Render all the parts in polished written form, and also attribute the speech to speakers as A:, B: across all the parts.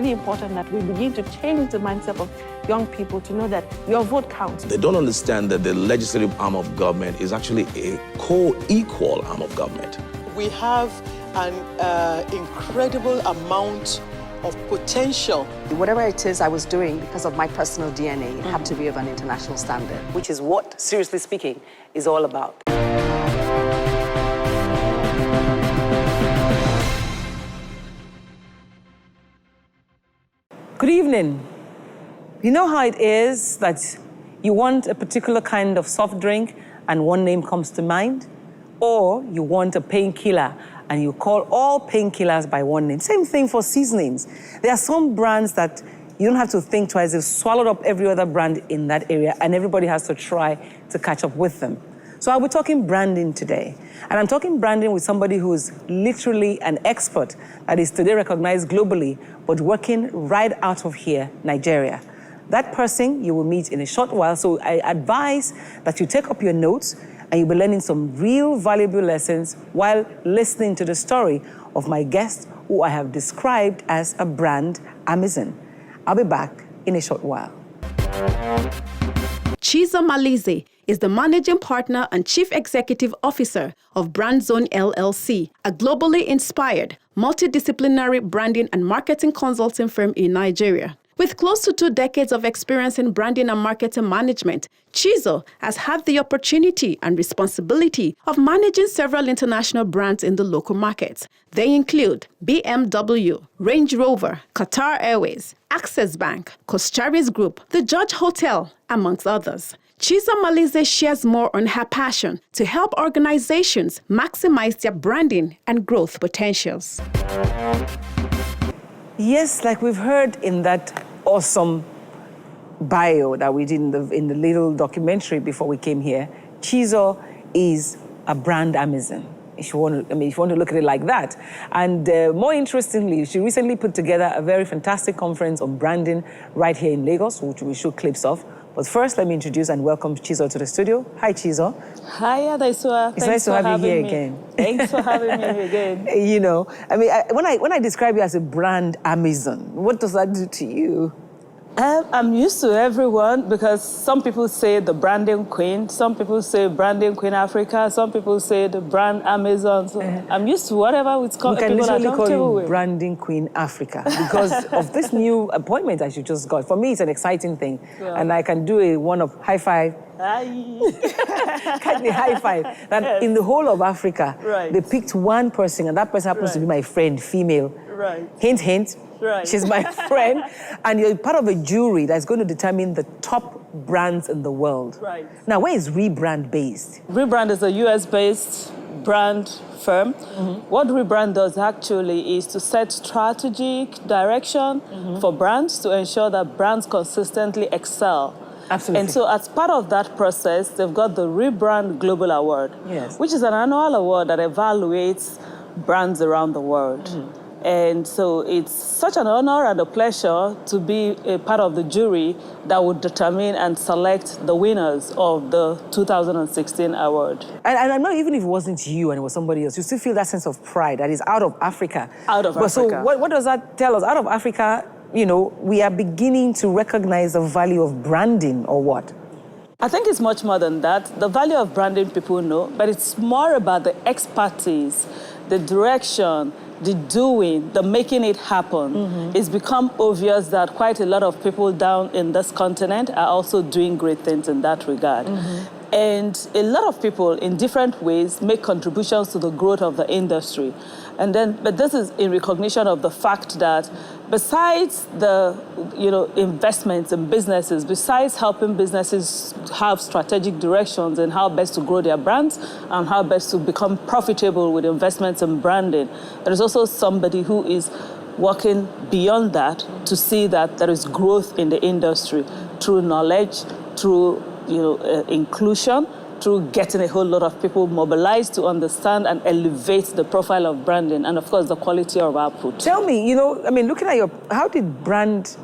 A: really important that we begin to change the mindset of young people to know that your vote counts.
B: They don't understand that the legislative arm of government is actually a co-equal arm of government.
C: We have an incredible amount of potential.
D: Whatever it is I was doing, because of my personal DNA, it had to be of an international standard.
E: Which is what, seriously speaking, is all about.
F: Good evening. You know how it is that you want a particular kind of soft drink and one name comes to mind? Or you want a painkiller and you call all painkillers by one name. Same thing for seasonings. There are some brands that you don't have to think twice. They've swallowed up every other brand in that area and everybody has to try to catch up with them. So I'll be talking branding today. And I'm talking branding with somebody who is literally an expert that is today recognized globally, but working right out of here, Nigeria. That person you will meet in a short while, so I advise that you take up your notes and you'll be learning some real valuable lessons while listening to the story of my guest, who I have described as a brand Amazon. I'll be back in a short while.
G: Chizo Malize is the managing partner and chief executive officer of BrandZone LLC, a globally inspired, multidisciplinary branding and marketing consulting firm in Nigeria. With close to 2 decades of experience in branding and marketing management, Chizo has had the opportunity and responsibility of managing several international brands in the local markets. They include BMW, Range Rover, Qatar Airways, Access Bank, Costaris Group, the George Hotel, amongst others. Chizo Malize shares more on her passion to help organizations maximize their branding and growth potentials.
F: Yes, like we've heard in that awesome bio that we did in the little documentary before we came here, Chizo is a brand Amazon. If you want to look at it like that. And more interestingly, she recently put together a very fantastic conference on branding right here in Lagos, which we show clips of. But first, let me introduce and welcome Chizo to the studio. Hi, Chizo.
A: Hi, Adaiswa.
F: It's nice to have you here again.
A: Thanks for having me here again.
F: You know, I mean, when I describe you as a brand Amazon, what does that do to you?
A: I'm used to everyone because some people say the branding queen, some people say branding queen Africa, some people say the brand Amazon. So I'm used to whatever it's called.
F: We can
A: people
F: literally
A: are
F: call you
A: with.
F: branding queen Africa because of this new appointment that you just got. For me, it's an exciting thing. Yeah. And I can do a one-up high five. Kind of high five. That yes. In the whole of Africa, right. They picked one person and that person happens to be my friend, female.
A: Right.
F: Hint, hint.
A: Right.
F: She's my friend, and you're part of a jury that's going to determine the top brands in the world.
A: Right.
F: Now, where is Rebrand based?
A: Rebrand is a US-based brand firm. What Rebrand does actually is to set strategic direction for brands to ensure that brands consistently excel.
F: Absolutely.
A: And so as part of that process, they've got the Rebrand Global Award,
F: yes.
A: which is an annual award that evaluates brands around the world. And so it's such an honor and a pleasure to be a part of the jury that would determine and select the winners of the 2016 award.
F: And I know even if it wasn't you and it was somebody else, you still feel that sense of pride that is out of Africa.
A: Out of Africa.
F: So what does that tell us? Out of Africa, you know, we are beginning to recognize the value of branding, or what?
A: I think it's much more than that. The value of branding people know, but it's more about the expertise, the direction, the doing, the making it happen. It's become obvious that quite a lot of people down in this continent are also doing great things in that regard. And a lot of people in different ways make contributions to the growth of the industry. But this is in recognition of the fact that besides the investments in businesses, besides helping businesses have strategic directions in how best to grow their brands and how best to become profitable with investments in branding, there is also somebody who is working beyond that to see that there is growth in the industry through knowledge, through inclusion, through getting a whole lot of people mobilized to understand and elevate the profile of branding and, of course, the quality of output.
F: Tell me, looking at how did brand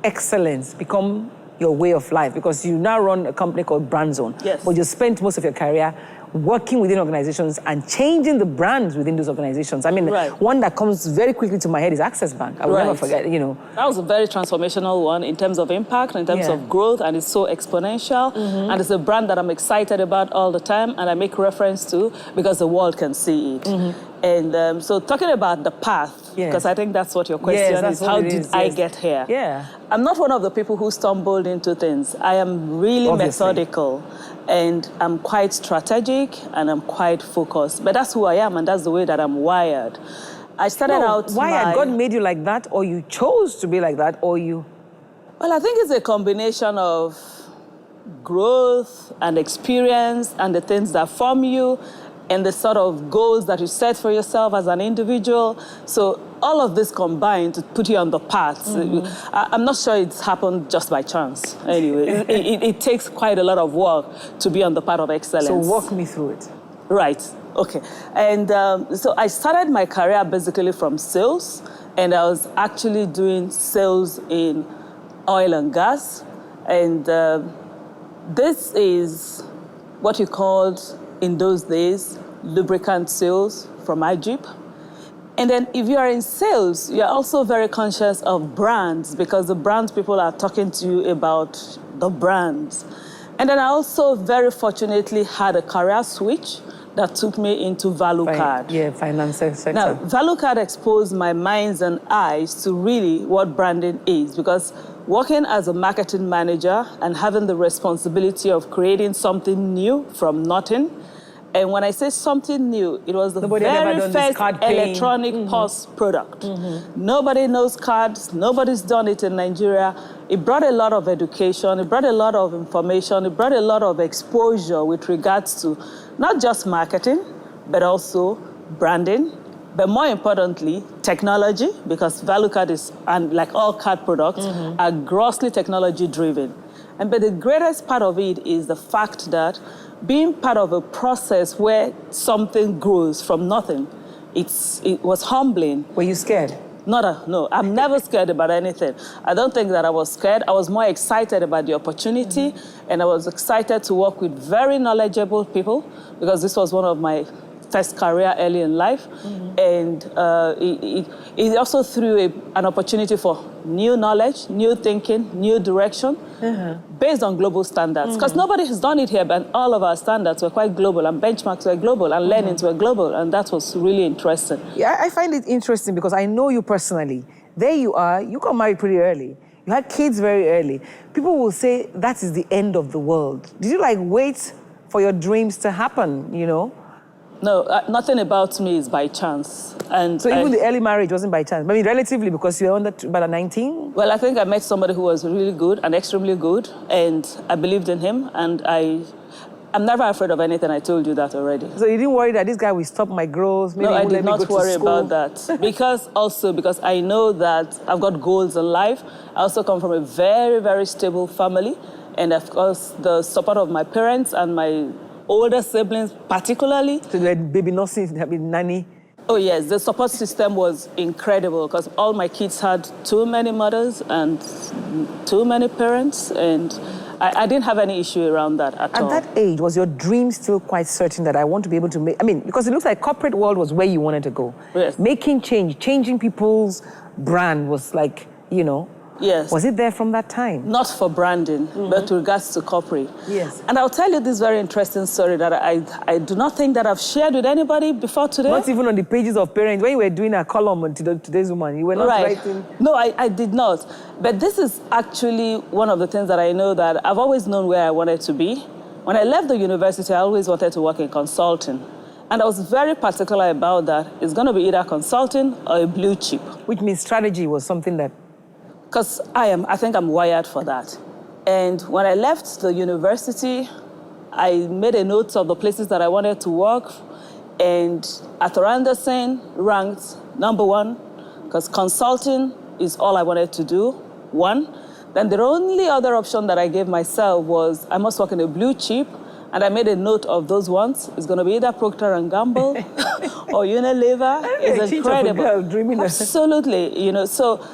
F: excellence become your way of life? Because you now run a company called BrandZone.
A: Yes.
F: But you spent most of your career working within organizations and changing the brands within those organizations. I mean, one that comes very quickly to my head is Access Bank. I will never forget, you know.
A: That was a very transformational one in terms of impact, in terms of growth, and it's so exponential. And it's a brand that I'm excited about all the time, and I make reference to because the world can see it. And so talking about the path, because I think that's what your question is, how did I get here? I'm not one of the people who stumbled into things. I am really methodical, and I'm quite strategic, and I'm quite focused. But that's who I am, and that's the way that I'm wired. I started out
F: wired. God made you like that, or you chose to be like that, or you...
A: Well, I think it's a combination of growth and experience and the things that form you and the sort of goals that you set for yourself as an individual. So all of this combined to put you on the path. I'm not sure it's happened just by chance. Anyway, it takes quite a lot of work to be on the path of excellence.
F: So walk me through it.
A: Right, okay. And so I started my career basically from sales, and I was actually doing sales in oil and gas. And this is what you called, in those days, lubricant sales from Jeep. And then if you are in sales, you're also very conscious of brands, because the brands people are talking to you about the brands. And then I also very fortunately had a career switch that took me into value card.
F: Finance sector.
A: Now, value card exposed my minds and eyes to really what branding is, because working as a marketing manager and having the responsibility of creating something new from nothing. And when I say something new, it was the very first electronic POS product. Nobody knows cards, nobody's done it in Nigeria. It brought a lot of education, it brought a lot of information, it brought a lot of exposure with regards to not just marketing, but also branding, but more importantly, technology, because value card is, and like all card products, are grossly technology driven. But the greatest part of it is the fact that being part of a process where something grows from nothing, it was humbling.
F: Were you scared?
A: No, I'm never scared about anything. I don't think that I was scared. I was more excited about the opportunity, and I was excited to work with very knowledgeable people, because this was one of my first career early in life. And it also threw an opportunity for new knowledge, new thinking, new direction, based on global standards. Because nobody has done it here, but all of our standards were quite global, and benchmarks were global, and learnings were global, and that was really interesting.
F: Yeah, I find it interesting because I know you personally. There you are, you got married pretty early. You had kids very early. People will say that is the end of the world. Did you wait for your dreams to happen, you know?
A: No, nothing about me is by chance. And
F: so even the early marriage wasn't by chance? I mean, relatively, because you were about 19?
A: Well, I think I met somebody who was really good and extremely good, and I believed in him, and I'm never afraid of anything. I told you that already.
F: So you didn't worry that this guy will stop my growth? Maybe
A: no, I did not worry about that. because I know that I've got goals in life. I also come from a very, very stable family, and of course, the support of my parents and my older siblings particularly.
F: So the baby nursing, nanny?
A: Oh yes, the support system was incredible, because all my kids had too many mothers and too many parents, and I didn't have any issue around that at all.
F: At that age, was your dream still quite certain that I want to be able to make... I mean, because it looks like corporate world was where you wanted to go.
A: Yes.
F: Making change, changing people's brand was like, you know...
A: Yes.
F: Was it there from that time?
A: Not for branding, but with regards to corporate.
F: Yes.
A: And I'll tell you this very interesting story that I do not think that I've shared with anybody before today.
F: Not even on the pages of Parents. When you were doing a column on Today's Woman, you were not writing...
A: No, I did not. But this is actually one of the things that I know that I've always known where I wanted to be. When I left the university, I always wanted to work in consulting. And I was very particular about that. It's going to be either consulting or a blue chip.
F: Which means strategy was something that...
A: Because I think I'm wired for that. And when I left the university, I made a note of the places that I wanted to work. And Arthur Andersen ranked #1, because consulting is all I wanted to do, 1. Then the only other option that I gave myself was I must work in a blue chip. And I made a note of those ones. It's going to be either Procter & Gamble or Unilever. It's incredible.
F: Girl, dreaming
A: absolutely, you know, so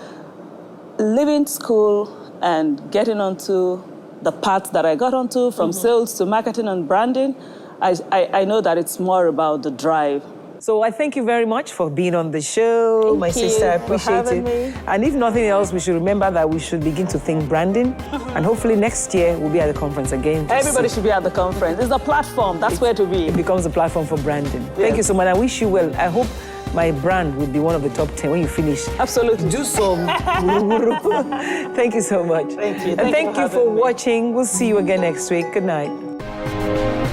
A: leaving school and getting onto the path that I got onto, from sales to marketing and branding, I know that it's more about the drive.
F: So I thank you very much for being on the show,
A: Thank
F: my
A: you
F: sister. I
A: for
F: appreciate
A: having
F: it.
A: me.
F: And if nothing else, we should remember that we should begin to think branding. And hopefully next year we'll be at the conference again.
A: Everybody should be at the conference. It's a platform. That's where to be.
F: It becomes a platform for branding. Thank you so much. I wish you well. I hope my brand will be one of the top 10 when you finish.
A: Absolutely.
F: Do some. Thank you so much.
A: Thank you.
F: And thank you for
A: having me.
F: watching. We'll see you again next week. Good night.